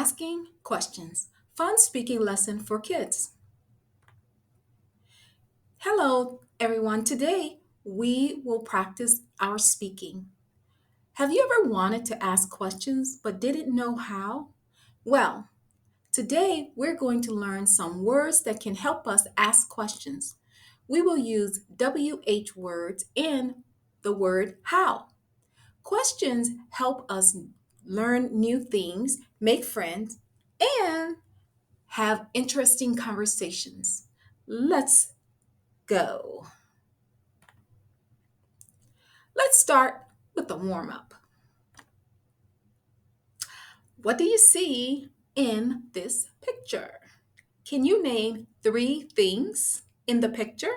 Asking questions. Fun speaking lesson for kids. Hello, everyone. Today we will practice our speaking. Have you ever wanted to ask questions but didn't know how? Well, today we're going to learn some words that can help us ask questions. We will use WH words and the word how. Questions help us learn new things, make friends, and have interesting conversations. Let's go. Let's start with the warm up. What do you see in this picture? Can you name three things in the picture?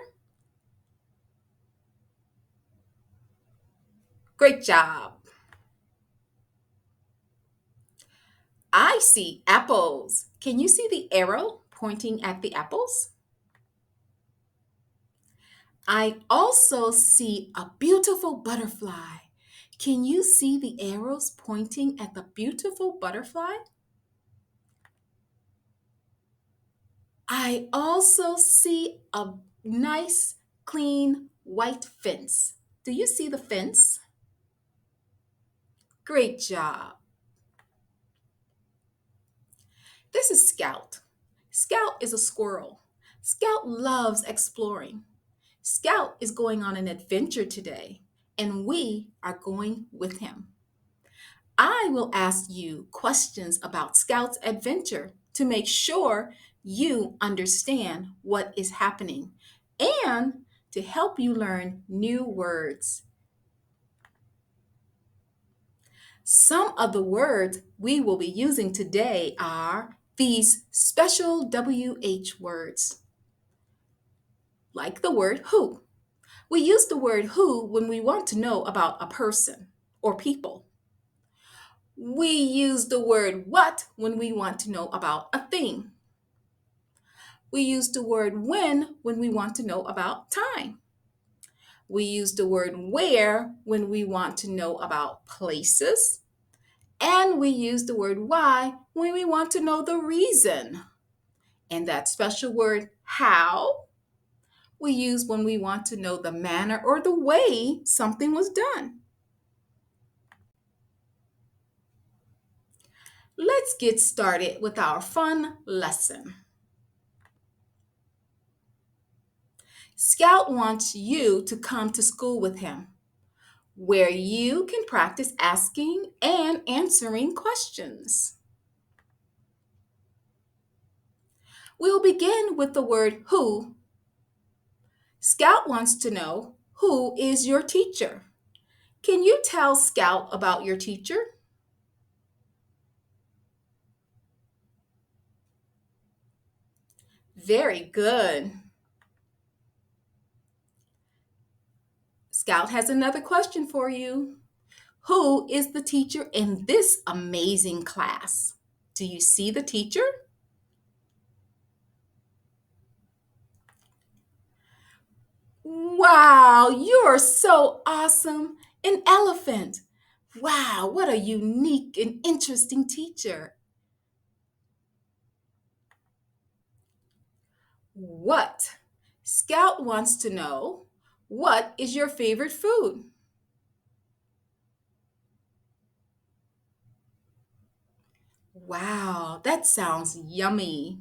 Great job. I see apples. Can you see the arrow pointing at the apples? I also see a beautiful butterfly. Can you see the arrows pointing at the beautiful butterfly? I also see a nice, clean, white fence. Do you see the fence? Great job. This is Scout. Scout is a squirrel. Scout loves exploring. Scout is going on an adventure today, and we are going with him. I will ask you questions about Scout's adventure to make sure you understand what is happening and to help you learn new words. Some of the words we will be using today are these special WH words, like the word who. We use the word who when we want to know about a person or people. We use the word what when we want to know about a thing. We use the word when we want to know about time. We use the word where when we want to know about places. And we use the word why when we want to know the reason. And that special word how we use when we want to know the manner or the way something was done. Let's get started with our fun lesson. Scout wants you to come to school with him, where you can practice asking and answering questions. We'll begin with the word who. Scout wants to know, who is your teacher? Can you tell Scout about your teacher? Very good. Scout has another question for you. Who is the teacher in this amazing class? Do you see the teacher? Wow, you're so awesome. An elephant. Wow, what a unique and interesting teacher. What? Scout wants to know, what is your favorite food? Wow, that sounds yummy.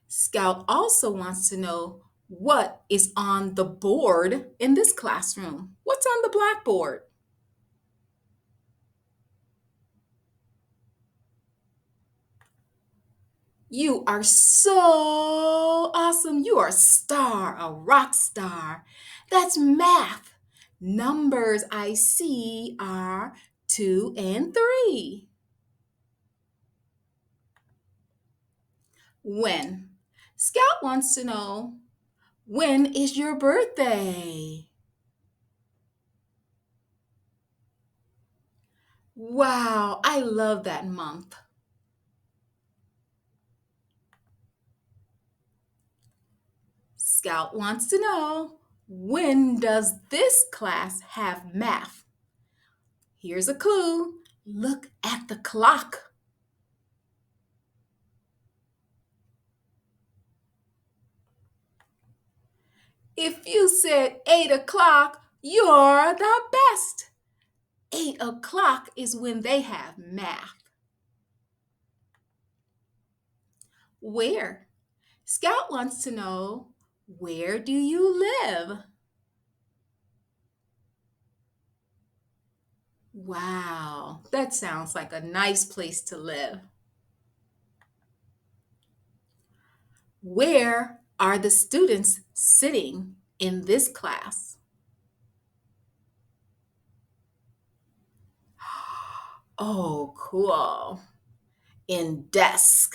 Scout also wants to know, what is on the board in this classroom? What's on the blackboard? You are so awesome. You are a star, a rock star. That's math. Numbers I see are 2 and 3. When? Scout wants to know, when is your birthday? Wow, I love that month. Scout wants to know, when does this class have math? Here's a clue. Look at the clock. If you said 8 o'clock, you're the best. 8 o'clock is when they have math. Where? Scout wants to know, where do you live? Wow, that sounds like a nice place to live. Where are the students sitting in this class? Oh, cool. In desk.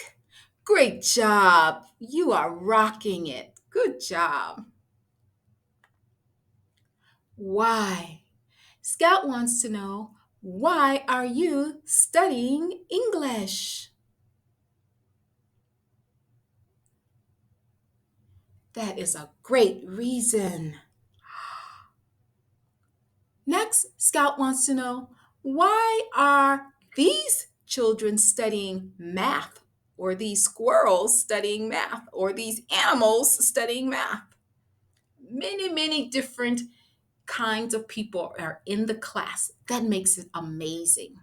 Great job. You are rocking it. Good job. Why? Scout wants to know, why are you studying English? That is a great reason. Next, Scout wants to know, why are these children studying math? Or these squirrels studying math? Or these animals studying math? Many, many different kinds of people are in the class. That makes it amazing.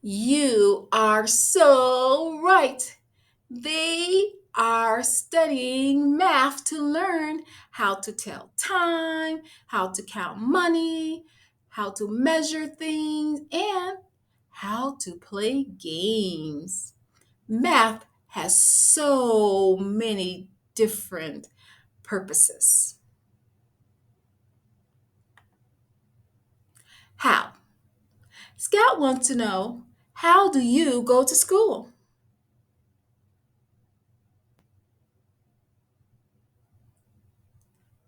You are so right. They are studying math to learn how to tell time, how to count money, how to measure things, and how to play games. Math has so many different purposes. How? Scout wants to know, how do you go to school?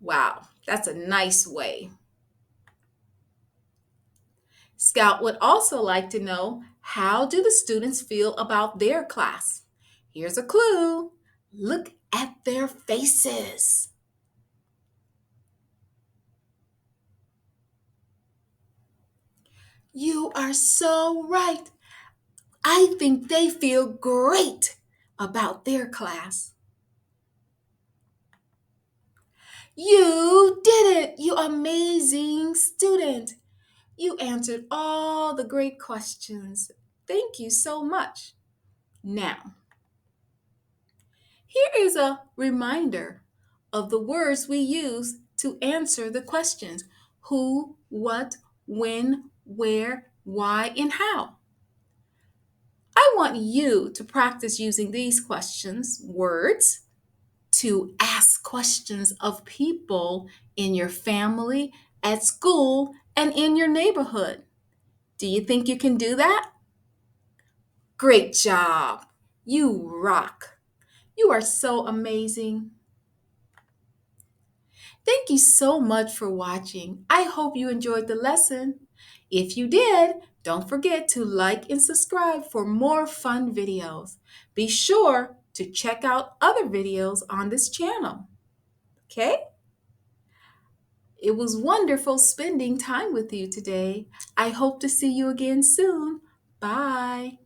Wow, that's a nice way. Scout would also like to know, how do the students feel about their class? Here's a clue. Look at their faces. You are so right. I think they feel great about their class. You did it, you amazing student. You answered all the great questions. Thank you so much. Now, here is a reminder of the words we use to answer the questions: who, what, when, where, why, and how. I want you to practice using these questions, words, to ask questions of people in your family, at school, and in your neighborhood. Do you think you can do that? Great job. You rock. You are so amazing. Thank you so much for watching. I hope you enjoyed the lesson. If you did, don't forget to like and subscribe for more fun videos. Be sure to check out other videos on this channel. Okay? It was wonderful spending time with you today. I hope to see you again soon. Bye.